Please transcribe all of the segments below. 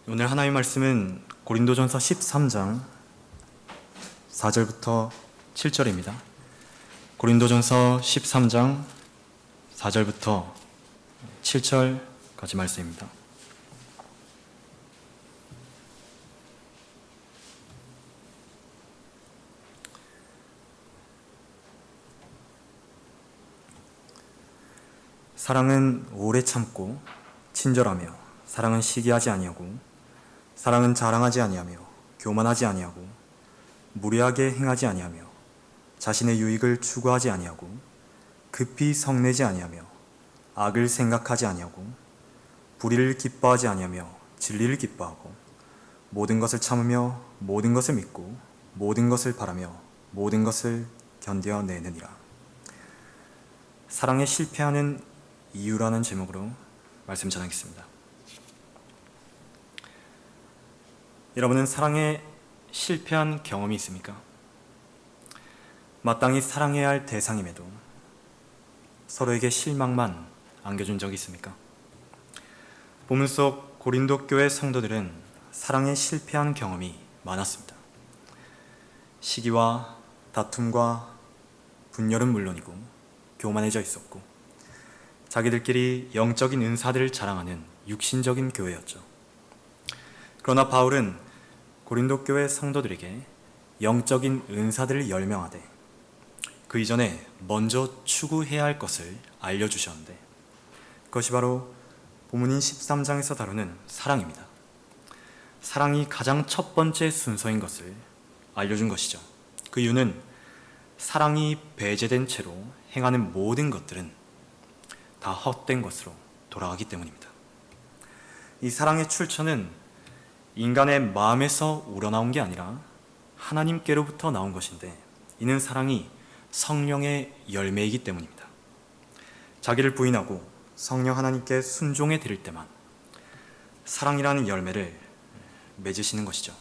오늘 하나님의 말씀은 고린도전서 13장 4절부터 7절입니다. 고린도전서 13장 4절부터 7절까지 말씀입니다. 사랑은 오래 참고 친절하며, 사랑은 시기하지 아니하고, 사랑은 자랑하지 아니하며, 교만하지 아니하고, 무례하게 행하지 아니하며, 자신의 유익을 추구하지 아니하고, 급히 성내지 아니하며, 악을 생각하지 아니하고, 불의를 기뻐하지 아니하며 진리를 기뻐하고, 모든 것을 참으며 모든 것을 믿고 모든 것을 바라며 모든 것을 견뎌내느니라. 사랑에 실패하는 이유라는 제목으로 말씀 전하겠습니다. 여러분은 사랑에 실패한 경험이 있습니까? 마땅히 사랑해야 할 대상임에도 서로에게 실망만 안겨준 적이 있습니까? 본문 속 고린도 교회 성도들은 사랑에 실패한 경험이 많았습니다. 시기와 다툼과 분열은 물론이고 교만해져 있었고, 자기들끼리 영적인 은사들을 자랑하는 육신적인 교회였죠. 그러나 바울은 고린도 교회 성도들에게 영적인 은사들을 열명하되 그 이전에 먼저 추구해야 할 것을 알려주셨는데, 그것이 바로 본문인 13장에서 다루는 사랑입니다. 사랑이 가장 첫 번째 순서인 것을 알려준 것이죠. 그 이유는 사랑이 배제된 채로 행하는 모든 것들은 다 헛된 것으로 돌아가기 때문입니다. 이 사랑의 출처는 인간의 마음에서 우러나온 게 아니라 하나님께로부터 나온 것인데, 이는 사랑이 성령의 열매이기 때문입니다. 자기를 부인하고 성령 하나님께 순종해 드릴 때만 사랑이라는 열매를 맺으시는 것이죠.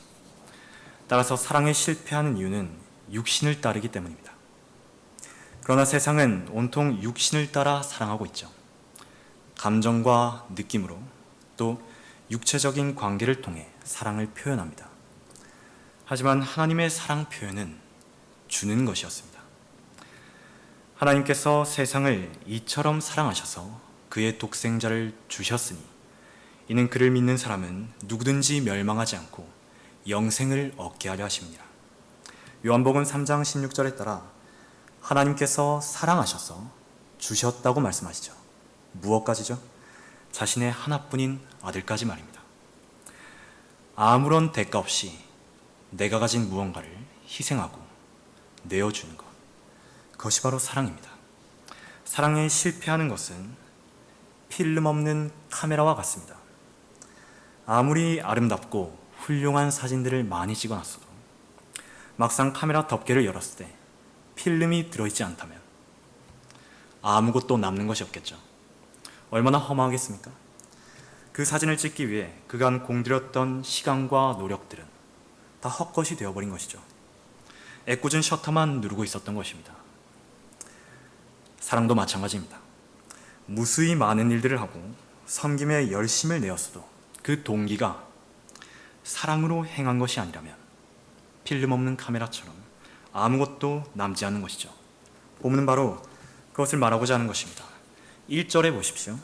따라서 사랑에 실패하는 이유는 육신을 따르기 때문입니다. 그러나 세상은 온통 육신을 따라 사랑하고 있죠. 감정과 느낌으로, 또 육체적인 관계를 통해 사랑을 표현합니다. 하지만 하나님의 사랑 표현은 주는 것이었습니다. 하나님께서 세상을 이처럼 사랑하셔서 그의 독생자를 주셨으니, 이는 그를 믿는 사람은 누구든지 멸망하지 않고 영생을 얻게 하려 하십니다. 요한복음 3장 16절에 따라 하나님께서 사랑하셔서 주셨다고 말씀하시죠. 무엇까지죠? 자신의 하나뿐인 아들까지 말입니다. 아무런 대가 없이 내가 가진 무언가를 희생하고 내어주는 것, 그것이 바로 사랑입니다. 사랑에 실패하는 것은 필름 없는 카메라와 같습니다. 아무리 아름답고 훌륭한 사진들을 많이 찍어놨어도 막상 카메라 덮개를 열었을 때 필름이 들어있지 않다면 아무것도 남는 것이 없겠죠. 얼마나 허무하겠습니까? 그 사진을 찍기 위해 그간 공들였던 시간과 노력들은 다 헛것이 되어버린 것이죠. 애꿎은 셔터만 누르고 있었던 것입니다. 사랑도 마찬가지입니다. 무수히 많은 일들을 하고 섬김에 열심을 내었어도 그 동기가 사랑으로 행한 것이 아니라면 필름 없는 카메라처럼 아무것도 남지 않는 것이죠. 본문은 바로 그것을 말하고자 하는 것입니다. 1절에 보십시오.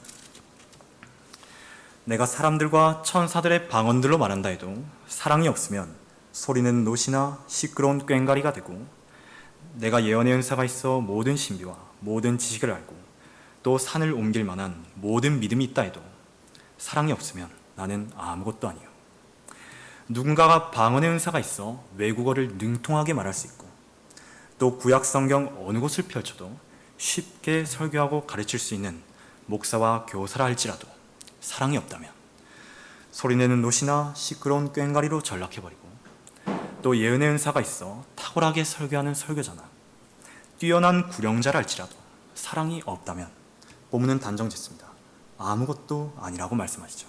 내가 사람들과 천사들의 방언들로 말한다 해도 사랑이 없으면 소리는 노시나 시끄러운 꽹과리가 되고, 내가 예언의 은사가 있어 모든 신비와 모든 지식을 알고 또 산을 옮길 만한 모든 믿음이 있다 해도 사랑이 없으면 나는 아무것도 아니요. 누군가가 방언의 은사가 있어 외국어를 능통하게 말할 수 있고, 또 구약 성경 어느 곳을 펼쳐도 쉽게 설교하고 가르칠 수 있는 목사와 교사라 할지라도 사랑이 없다면 소리내는 노시나 시끄러운 꽹과리로 전락해버리고, 또 예언의 은사가 있어 탁월하게 설교하는 설교자나 뛰어난 구령자라 할지라도 사랑이 없다면 본문은 단정짓습니다. 아무것도 아니라고 말씀하시죠.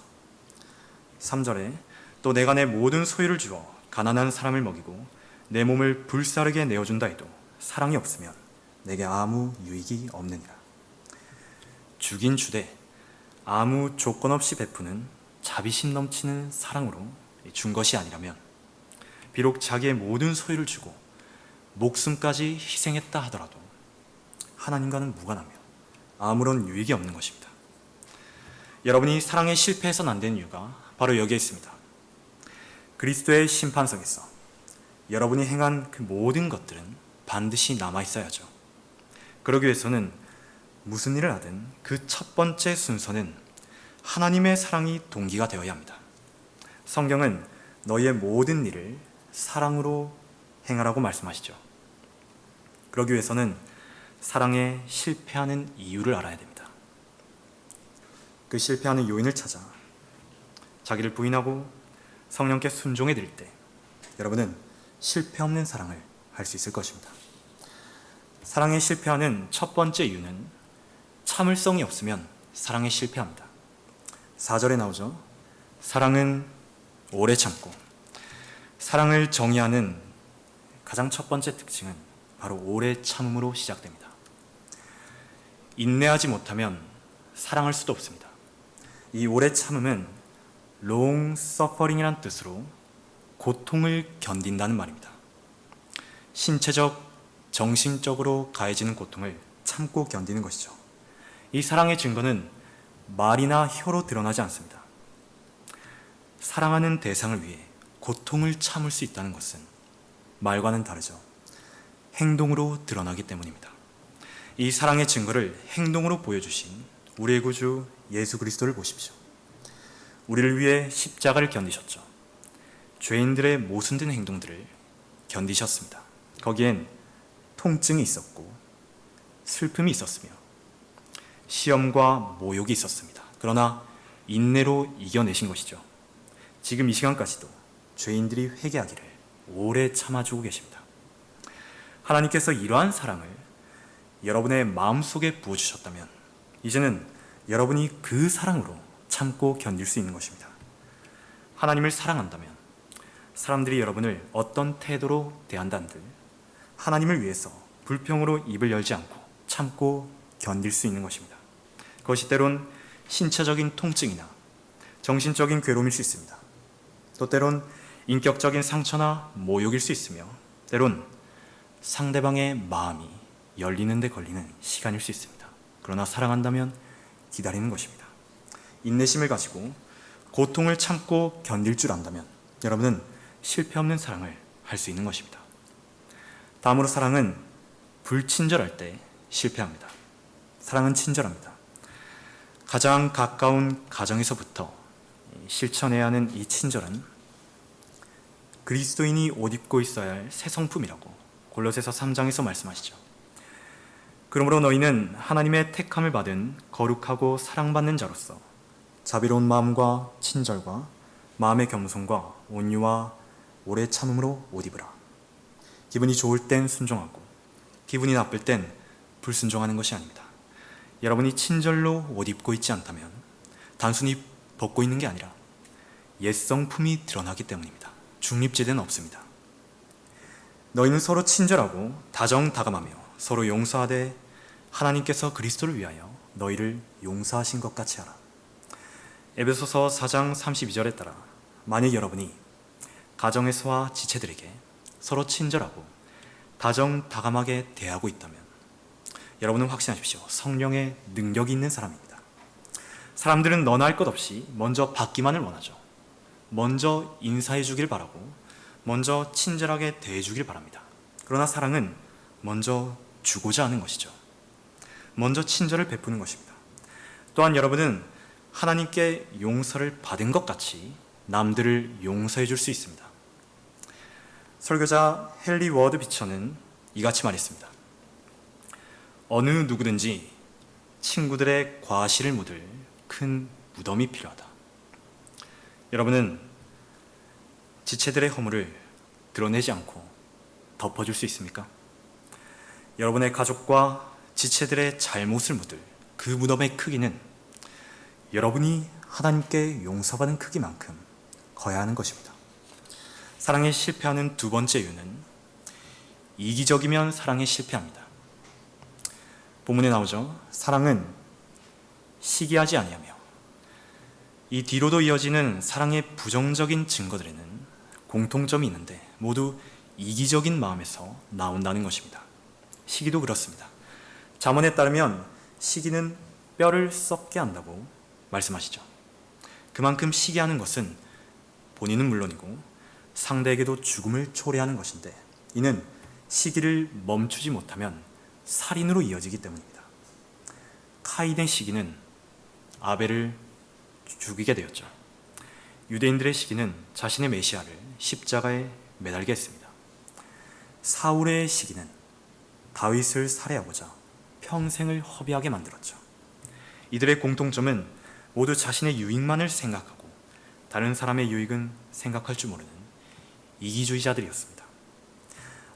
3절에 또 내가 내 모든 소유를 주어 가난한 사람을 먹이고 내 몸을 불사르게 내어준다 해도 사랑이 없으면 내게 아무 유익이 없느니라. 주긴 주되 아무 조건 없이 베푸는 자비심 넘치는 사랑으로 준 것이 아니라면, 비록 자기의 모든 소유를 주고 목숨까지 희생했다 하더라도 하나님과는 무관하며 아무런 유익이 없는 것입니다. 여러분이 사랑에 실패해서는 안 되는 이유가 바로 여기에 있습니다. 그리스도의 심판석에서 여러분이 행한 그 모든 것들은 반드시 남아있어야죠. 그러기 위해서는 무슨 일을 하든 그 첫 번째 순서는 하나님의 사랑이 동기가 되어야 합니다. 성경은 너희의 모든 일을 사랑으로 행하라고 말씀하시죠. 그러기 위해서는 사랑에 실패하는 이유를 알아야 됩니다. 그 실패하는 요인을 찾아 자기를 부인하고 성령께 순종해 드릴 때 여러분은 실패 없는 사랑을 할 수 있을 것입니다. 사랑에 실패하는 첫 번째 이유는 참을성이 없으면 사랑에 실패합니다. 4절에 나오죠. 사랑은 오래 참고. 사랑을 정의하는 가장 첫 번째 특징은 바로 오래 참음으로 시작됩니다. 인내하지 못하면 사랑할 수도 없습니다. 이 오래 참음은 long suffering이란 뜻으로 고통을 견딘다는 말입니다. 신체적, 정신적으로 가해지는 고통을 참고 견디는 것이죠. 이 사랑의 증거는 말이나 혀로 드러나지 않습니다. 사랑하는 대상을 위해 고통을 참을 수 있다는 것은 말과는 다르죠. 행동으로 드러나기 때문입니다. 이 사랑의 증거를 행동으로 보여주신 우리의 구주 예수 그리스도를 보십시오. 우리를 위해 십자가를 견디셨죠. 죄인들의 모순된 행동들을 견디셨습니다. 거기엔 통증이 있었고 슬픔이 있었으며 시험과 모욕이 있었습니다. 그러나 인내로 이겨내신 것이죠. 지금 이 시간까지도 죄인들이 회개하기를 오래 참아주고 계십니다. 하나님께서 이러한 사랑을 여러분의 마음속에 부어주셨다면 이제는 여러분이 그 사랑으로 참고 견딜 수 있는 것입니다. 하나님을 사랑한다면 사람들이 여러분을 어떤 태도로 대한다는들 하나님을 위해서 불평으로 입을 열지 않고 참고 견딜 수 있는 것입니다. 그것이 때론 신체적인 통증이나 정신적인 괴로움일 수 있습니다. 또 때론 인격적인 상처나 모욕일 수 있으며 때론 상대방의 마음이 열리는 데 걸리는 시간일 수 있습니다. 그러나 사랑한다면 기다리는 것입니다. 인내심을 가지고 고통을 참고 견딜 줄 안다면 여러분은 실패 없는 사랑을 할 수 있는 것입니다. 다음으로 사랑은 불친절할 때 실패합니다. 사랑은 친절합니다. 가장 가까운 가정에서부터 실천해야 하는 이 친절은 그리스도인이 옷 입고 있어야 할 새 성품이라고 골로새서 3장에서 말씀하시죠. 그러므로 너희는 하나님의 택함을 받은 거룩하고 사랑받는 자로서 자비로운 마음과 친절과 마음의 겸손과 온유와 오래 참음으로 옷 입으라. 기분이 좋을 땐 순종하고 기분이 나쁠 땐 불순종하는 것이 아닙니다. 여러분이 친절로 옷 입고 있지 않다면 단순히 벗고 있는 게 아니라 옛 성품이 드러나기 때문입니다. 중립지대는 없습니다. 너희는 서로 친절하고 다정다감하며 서로 용서하되 하나님께서 그리스도를 위하여 너희를 용서하신 것 같이 하라. 에베소서 4장 32절에 따라 만약 여러분이 가정에서와 지체들에게 서로 친절하고 다정다감하게 대하고 있다면 여러분은 확신하십시오. 성령의 능력이 있는 사람입니다. 사람들은 너나 할 것 없이 먼저 받기만을 원하죠. 먼저 인사해 주길 바라고 먼저 친절하게 대해 주길 바랍니다. 그러나 사랑은 먼저 주고자 하는 것이죠. 먼저 친절을 베푸는 것입니다. 또한 여러분은 하나님께 용서를 받은 것 같이 남들을 용서해 줄 수 있습니다. 설교자 헨리 워드 비처는 이같이 말했습니다. 어느 누구든지 친구들의 과실을 묻을 큰 무덤이 필요하다. 여러분은 지체들의 허물을 드러내지 않고 덮어줄 수 있습니까? 여러분의 가족과 지체들의 잘못을 묻을 그 무덤의 크기는 여러분이 하나님께 용서받은 크기만큼 커야 하는 것입니다. 사랑에 실패하는 두 번째 이유는 이기적이면 사랑에 실패합니다. 본문에 나오죠. 사랑은 시기하지 아니하며 이 뒤로도 이어지는 사랑의 부정적인 증거들에는 공통점이 있는데 모두 이기적인 마음에서 나온다는 것입니다. 시기도 그렇습니다. 잠언에 따르면 시기는 뼈를 썩게 한다고 말씀하시죠. 그만큼 시기하는 것은 본인은 물론이고 상대에게도 죽음을 초래하는 것인데, 이는 시기를 멈추지 못하면 살인으로 이어지기 때문입니다. 카인의 시기는 아벨을 죽이게 되었죠. 유대인들의 시기는 자신의 메시아를 십자가에 매달게 했습니다. 사울의 시기는 다윗을 살해하고자 평생을 허비하게 만들었죠. 이들의 공통점은 모두 자신의 유익만을 생각하고 다른 사람의 유익은 생각할 줄 모르는 이기주의자들이었습니다.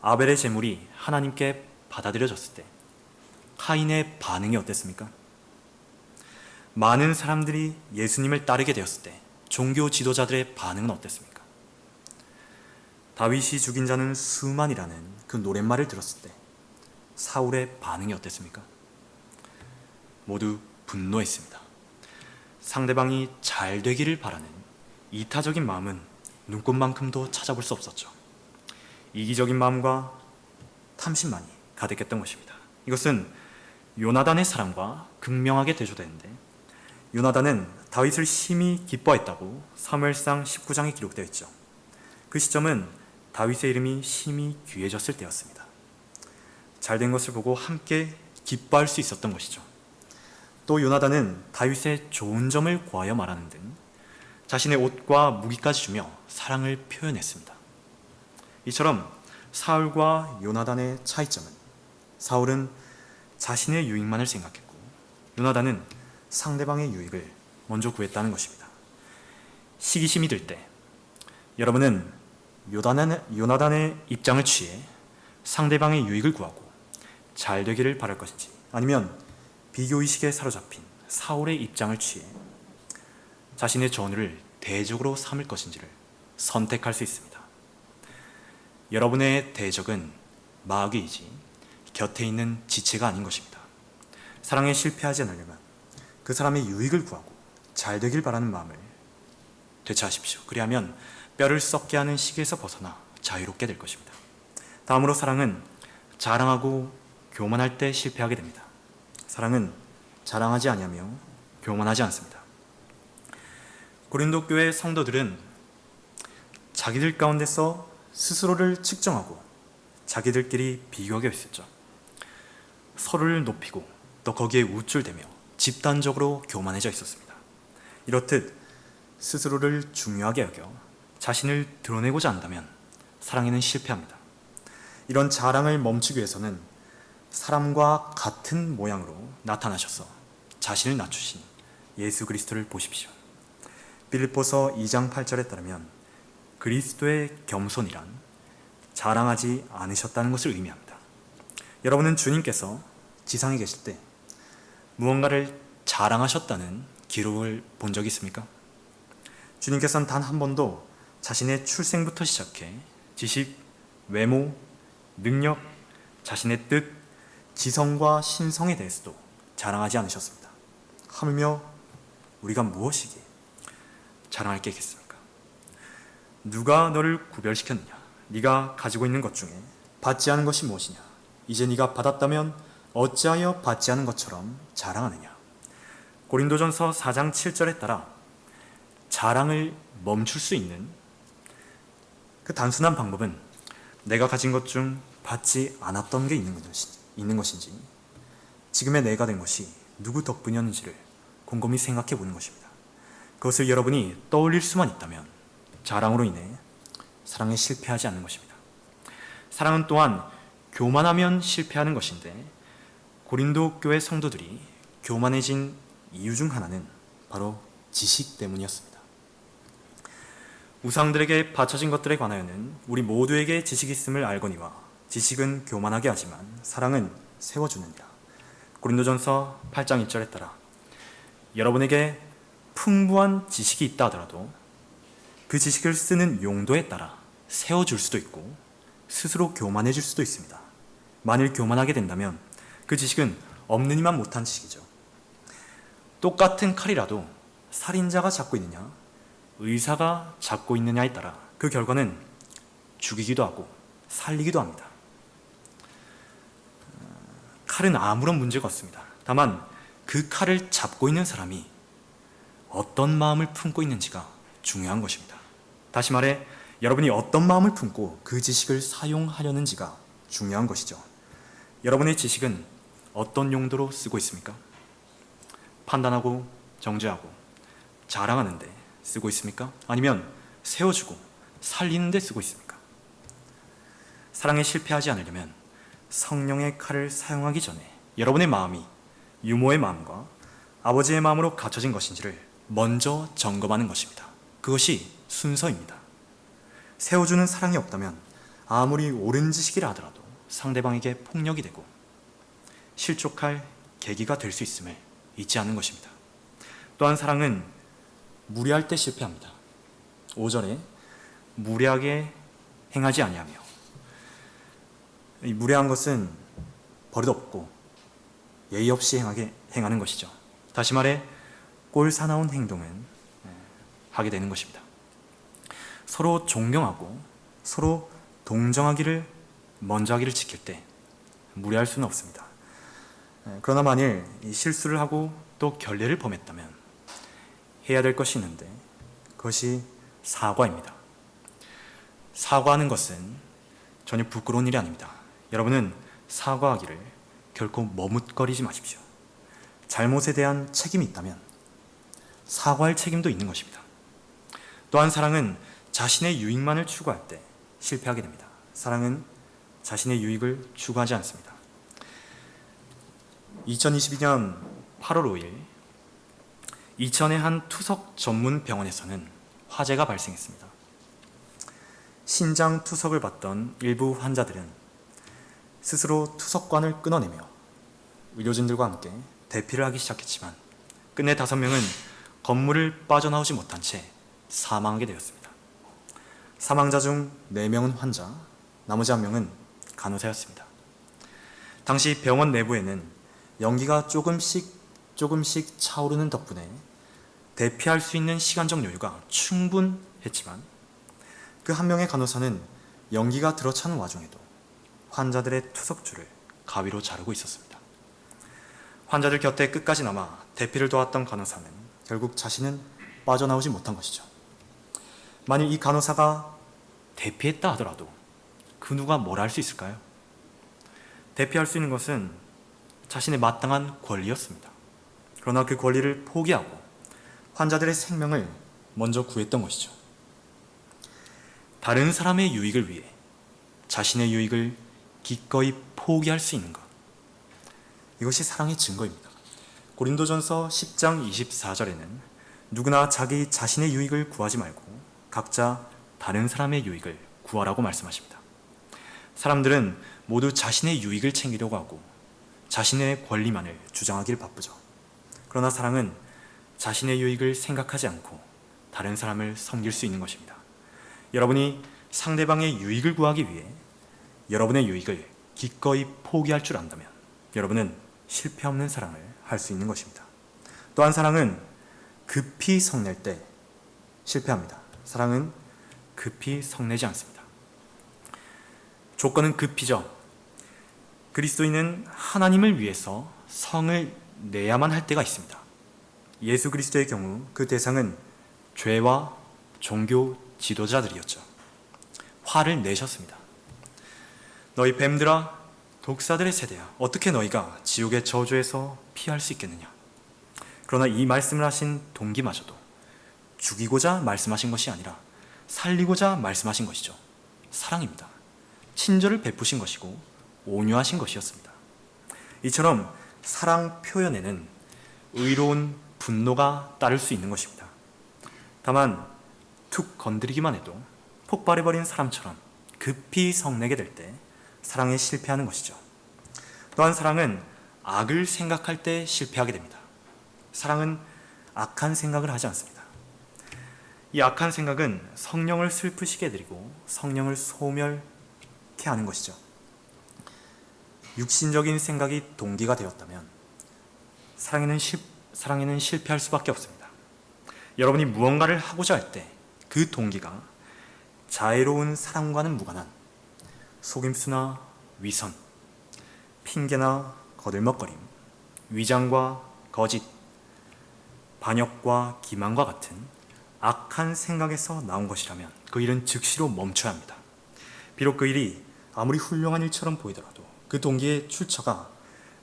아벨의 제물이 하나님께 받아들여졌을 때 카인의 반응이 어땠습니까? 많은 사람들이 예수님을 따르게 되었을 때 종교 지도자들의 반응은 어땠습니까? 다윗이 죽인 자는 수만이라는 그 노랫말을 들었을 때 사울의 반응이 어땠습니까? 모두 분노했습니다. 상대방이 잘 되기를 바라는 이타적인 마음은 눈꽃만큼도 찾아볼 수 없었죠. 이기적인 마음과 탐심만이 가득했던 것입니다. 이것은 요나단의 사랑과 극명하게 대조되는데, 요나단은 다윗을 심히 기뻐했다고 사무엘상 19장에 기록되어 있죠. 그 시점은 다윗의 이름이 심히 귀해졌을 때였습니다. 잘된 것을 보고 함께 기뻐할 수 있었던 것이죠. 또 요나단은 다윗의 좋은 점을 구하여 말하는 등 자신의 옷과 무기까지 주며 사랑을 표현했습니다. 이처럼 사울과 요나단의 차이점은, 사울은 자신의 유익만을 생각했고 요나단은 상대방의 유익을 먼저 구했다는 것입니다. 시기심이 들 때 여러분은 요나단의 입장을 취해 상대방의 유익을 구하고 잘 되기를 바랄 것인지, 아니면 비교의식에 사로잡힌 사울의 입장을 취해 자신의 전우를 대적으로 삼을 것인지를 선택할 수 있습니다. 여러분의 대적은 마귀이지 곁에 있는 지체가 아닌 것입니다. 사랑에 실패하지 않으려면 그 사람의 유익을 구하고 잘 되길 바라는 마음을 되찾으십시오. 그리하면 뼈를 썩게 하는 시기에서 벗어나 자유롭게 될 것입니다. 다음으로 사랑은 자랑하고 교만할 때 실패하게 됩니다. 사랑은 자랑하지 아니하며 교만하지 않습니다. 고린도 교회 성도들은 자기들 가운데서 스스로를 측정하고 자기들끼리 비교하게 했었죠. 서로를 높이고 또 거기에 우쭐대며 집단적으로 교만해져 있었습니다. 이렇듯 스스로를 중요하게 여겨 자신을 드러내고자 한다면 사랑에는 실패합니다. 이런 자랑을 멈추기 위해서는 사람과 같은 모양으로 나타나셔서 자신을 낮추신 예수 그리스도를 보십시오. 빌립보서 2장 8절에 따르면 그리스도의 겸손이란 자랑하지 않으셨다는 것을 의미합니다. 여러분은 주님께서 지상에 계실 때 무언가를 자랑하셨다는 기록을 본 적이 있습니까? 주님께서는 단 한 번도 자신의 출생부터 시작해 지식, 외모, 능력, 자신의 뜻, 지성과 신성에 대해서도 자랑하지 않으셨습니다. 하물며 우리가 무엇이기에 자랑할 게 있겠습니까? 누가 너를 구별시켰느냐? 네가 가지고 있는 것 중에 받지 않은 것이 무엇이냐? 이제 네가 받았다면 어찌하여 받지 않은 것처럼 자랑하느냐? 고린도전서 4장 7절에 따라 자랑을 멈출 수 있는 그 단순한 방법은 내가 가진 것 중 받지 않았던 게 있는 것인지, 지금의 내가 된 것이 누구 덕분이었는지를 곰곰이 생각해 보는 것입니다. 그것을 여러분이 떠올릴 수만 있다면 자랑으로 인해 사랑에 실패하지 않는 것입니다. 사랑은 또한 교만하면 실패하는 것인데, 고린도 교회 성도들이 교만해진 이유 중 하나는 바로 지식 때문이었습니다. 우상들에게 바쳐진 것들에 관하여는 우리 모두에게 지식이 있음을 알거니와 지식은 교만하게 하지만 사랑은 세워주느니라. 고린도전서 8장 1절에 따라 여러분에게 풍부한 지식이 있다 하더라도 그 지식을 쓰는 용도에 따라 세워줄 수도 있고 스스로 교만해질 수도 있습니다. 만일 교만하게 된다면 그 지식은 없는 이만 못한 지식이죠. 똑같은 칼이라도 살인자가 잡고 있느냐, 의사가 잡고 있느냐에 따라 그 결과는 죽이기도 하고 살리기도 합니다. 칼은 아무런 문제가 없습니다. 다만 그 칼을 잡고 있는 사람이 어떤 마음을 품고 있는지가 중요한 것입니다. 다시 말해 여러분이 어떤 마음을 품고 그 지식을 사용하려는지가 중요한 것이죠. 여러분의 지식은 어떤 용도로 쓰고 있습니까? 판단하고 정죄하고 자랑하는 데 쓰고 있습니까? 아니면 세워주고 살리는 데 쓰고 있습니까? 사랑에 실패하지 않으려면 성령의 칼을 사용하기 전에 여러분의 마음이 유모의 마음과 아버지의 마음으로 갖춰진 것인지를 먼저 점검하는 것입니다. 그것이 순서입니다. 세워주는 사랑이 없다면 아무리 옳은 지식이라 하더라도 상대방에게 폭력이 되고 실족할 계기가 될 수 있음을 잊지 않는 것입니다. 또한 사랑은 무례할 때 실패합니다. 5절에 무례하게 행하지 아니하며, 이 무례한 것은 버릇없고 예의 없이 행하는 것이죠. 다시 말해 꼴사나운 행동은 하게 되는 것입니다. 서로 존경하고 서로 동정하기를 먼저 하기를 지킬 때 무례할 수는 없습니다. 그러나 만일 실수를 하고 또 결례를 범했다면 해야 될 것이 있는데 그것이 사과입니다. 사과하는 것은 전혀 부끄러운 일이 아닙니다. 여러분은 사과하기를 결코 머뭇거리지 마십시오. 잘못에 대한 책임이 있다면 사과할 책임도 있는 것입니다. 또한 사랑은 자신의 유익만을 추구할 때 실패하게 됩니다. 사랑은 자신의 유익을 추구하지 않습니다. 2022년 8월 5일 이천의 한 투석 전문 병원에서는 화재가 발생했습니다. 신장 투석을 받던 일부 환자들은 스스로 투석관을 끊어내며 의료진들과 함께 대피를 하기 시작했지만 끝내 5명은 건물을 빠져나오지 못한 채 사망하게 되었습니다. 사망자 중 4명은 환자, 나머지 1명은 간호사였습니다. 당시 병원 내부에는 연기가 조금씩 차오르는 덕분에 대피할 수 있는 시간적 여유가 충분했지만 그 한 명의 간호사는 연기가 들어차는 와중에도 환자들의 투석줄을 가위로 자르고 있었습니다. 환자들 곁에 끝까지 남아 대피를 도왔던 간호사는 결국 자신은 빠져나오지 못한 것이죠. 만일 이 간호사가 대피했다 하더라도 그 누가 뭘 할 수 있을까요? 대피할 수 있는 것은 자신의 마땅한 권리였습니다. 그러나 그 권리를 포기하고 환자들의 생명을 먼저 구했던 것이죠. 다른 사람의 유익을 위해 자신의 유익을 기꺼이 포기할 수 있는 것, 이것이 사랑의 증거입니다. 고린도전서 10장 24절에는 누구나 자기 자신의 유익을 구하지 말고 각자 다른 사람의 유익을 구하라고 말씀하십니다. 사람들은 모두 자신의 유익을 챙기려고 하고 자신의 권리만을 주장하기를 바쁘죠. 그러나 사랑은 자신의 유익을 생각하지 않고 다른 사람을 섬길 수 있는 것입니다. 여러분이 상대방의 유익을 구하기 위해 여러분의 유익을 기꺼이 포기할 줄 안다면 여러분은 실패 없는 사랑을 할 수 있는 것입니다. 또한 사랑은 급히 성낼 때 실패합니다. 사랑은 급히 성내지 않습니다. 조건은 급히죠. 그리스도인은 하나님을 위해서 성을 내야만 할 때가 있습니다. 예수 그리스도의 경우 그 대상은 죄와 종교 지도자들이었죠. 화를 내셨습니다. 너희 뱀들아, 독사들의 세대야, 어떻게 너희가 지옥의 저주에서 피할 수 있겠느냐. 그러나 이 말씀을 하신 동기마저도 죽이고자 말씀하신 것이 아니라 살리고자 말씀하신 것이죠. 사랑입니다. 친절을 베푸신 것이고 온유하신 것이었습니다. 이처럼 사랑 표현에는 의로운 분노가 따를 수 있는 것입니다. 다만 툭 건드리기만 해도 폭발해버린 사람처럼 급히 성내게 될 때 사랑에 실패하는 것이죠. 또한 사랑은 악을 생각할 때 실패하게 됩니다. 사랑은 악한 생각을 하지 않습니다. 이 악한 생각은 성령을 슬프시게 해드리고 성령을 소멸케 하는 것이죠. 육신적인 생각이 동기가 되었다면 사랑에는 실패할 수밖에 없습니다. 여러분이 무언가를 하고자 할 때 그 동기가 자애로운 사랑과는 무관한 속임수나 위선, 핑계나 거들먹거림, 위장과 거짓, 반역과 기만과 같은 악한 생각에서 나온 것이라면 그 일은 즉시로 멈춰야 합니다. 비록 그 일이 아무리 훌륭한 일처럼 보이더라도 그 동기의 출처가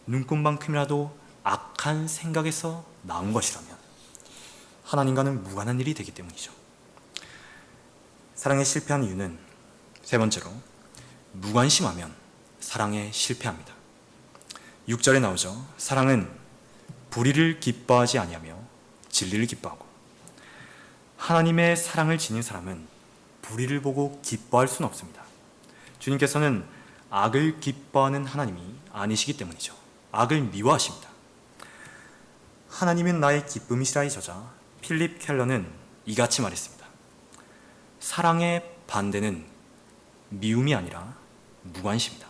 눈꽃만큼이라도 악한 생각에서 나온 것이라면 하나님과는 무관한 일이 되기 때문이죠. 사랑에 실패한 이유는 세 번째로 무관심하면 사랑에 실패합니다. 6절에 나오죠. 사랑은 불의를 기뻐하지 아니하며 진리를 기뻐하고. 하나님의 사랑을 지닌 사람은 불의를 보고 기뻐할 수는 없습니다. 주님께서는 악을 기뻐하는 하나님이 아니시기 때문이죠. 악을 미워하십니다. 하나님은 나의 기쁨이시라의 저자 필립 켈러는 이같이 말했습니다. 사랑의 반대는 미움이 아니라 무관심이다.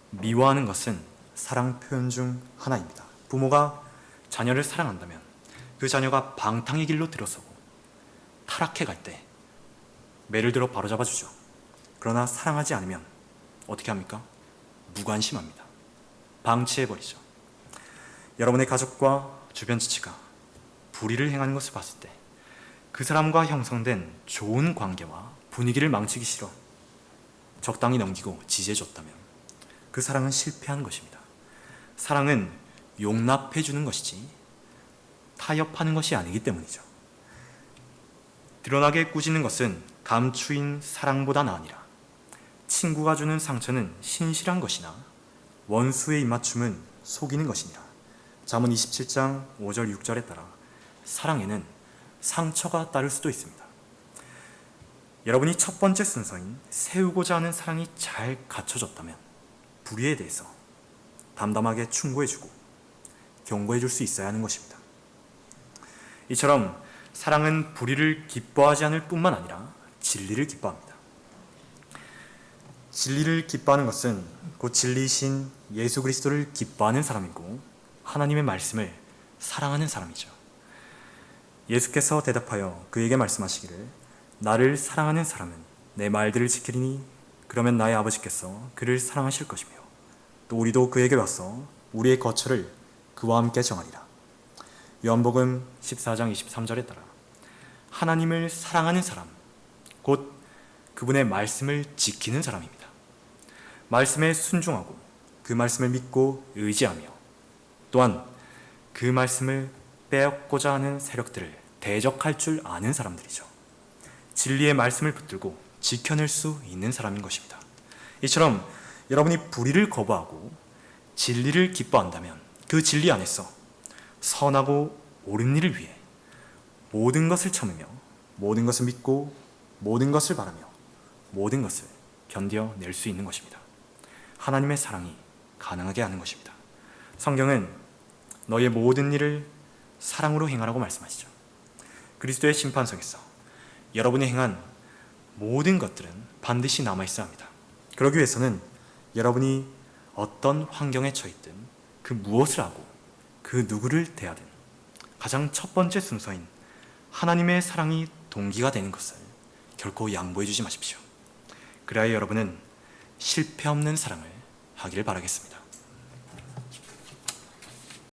미워하는 것은 사랑 표현 중 하나입니다. 부모가 자녀를 사랑한다면 그 자녀가 방탕의 길로 들어서고 타락해 갈 때 매를 들어 바로잡아 주죠. 그러나 사랑하지 않으면 어떻게 합니까? 무관심합니다. 방치해버리죠. 여러분의 가족과 주변 지체가 불의를 행하는 것을 봤을 때 그 사람과 형성된 좋은 관계와 분위기를 망치기 싫어 적당히 넘기고 지지해줬다면 그 사랑은 실패한 것입니다. 사랑은 용납해주는 것이지 타협하는 것이 아니기 때문이죠. 드러나게 꾸짖는 것은 감추인 사랑보다는 아니라 친구가 주는 상처는 신실한 것이나 원수의 입맞춤은 속이는 것이니라. 잠언 27장 5절 6절에 따라 사랑에는 상처가 따를 수도 있습니다. 여러분이 첫 번째 순서인 세우고자 하는 사랑이 잘 갖춰졌다면 불의에 대해서 담담하게 충고해주고 경고해줄 수 있어야 하는 것입니다. 이처럼 사랑은 불의를 기뻐하지 않을 뿐만 아니라 진리를 기뻐합니다. 진리를 기뻐하는 것은 곧 진리이신 예수 그리스도를 기뻐하는 사람이고 하나님의 말씀을 사랑하는 사람이죠. 예수께서 대답하여 그에게 말씀하시기를 나를 사랑하는 사람은 내 말들을 지키리니 그러면 나의 아버지께서 그를 사랑하실 것이며 또 우리도 그에게 와서 우리의 거처를 그와 함께 정하리라. 요한복음 14장 23절에 따라 하나님을 사랑하는 사람, 곧 그분의 말씀을 지키는 사람입니다. 말씀에 순종하고 그 말씀을 믿고 의지하며 또한 그 말씀을 빼앗고자 하는 세력들을 대적할 줄 아는 사람들이죠. 진리의 말씀을 붙들고 지켜낼 수 있는 사람인 것입니다. 이처럼 여러분이 불의를 거부하고 진리를 기뻐한다면 그 진리 안에서 선하고 옳은 일을 위해 모든 것을 참으며 모든 것을 믿고 모든 것을 바라며 모든 것을 견뎌낼 수 있는 것입니다. 하나님의 사랑이 가능하게 하는 것입니다. 성경은 너의 모든 일을 사랑으로 행하라고 말씀하시죠. 그리스도의 심판석에서 여러분이 행한 모든 것들은 반드시 남아있어야 합니다. 그러기 위해서는 여러분이 어떤 환경에 처했든 그 무엇을 하고 그 누구를 대하든 가장 첫 번째 순서인 하나님의 사랑이 동기가 되는 것을 결코 양보해 주지 마십시오. 그래야 여러분은 실패 없는 사랑을 하기를 바라겠습니다.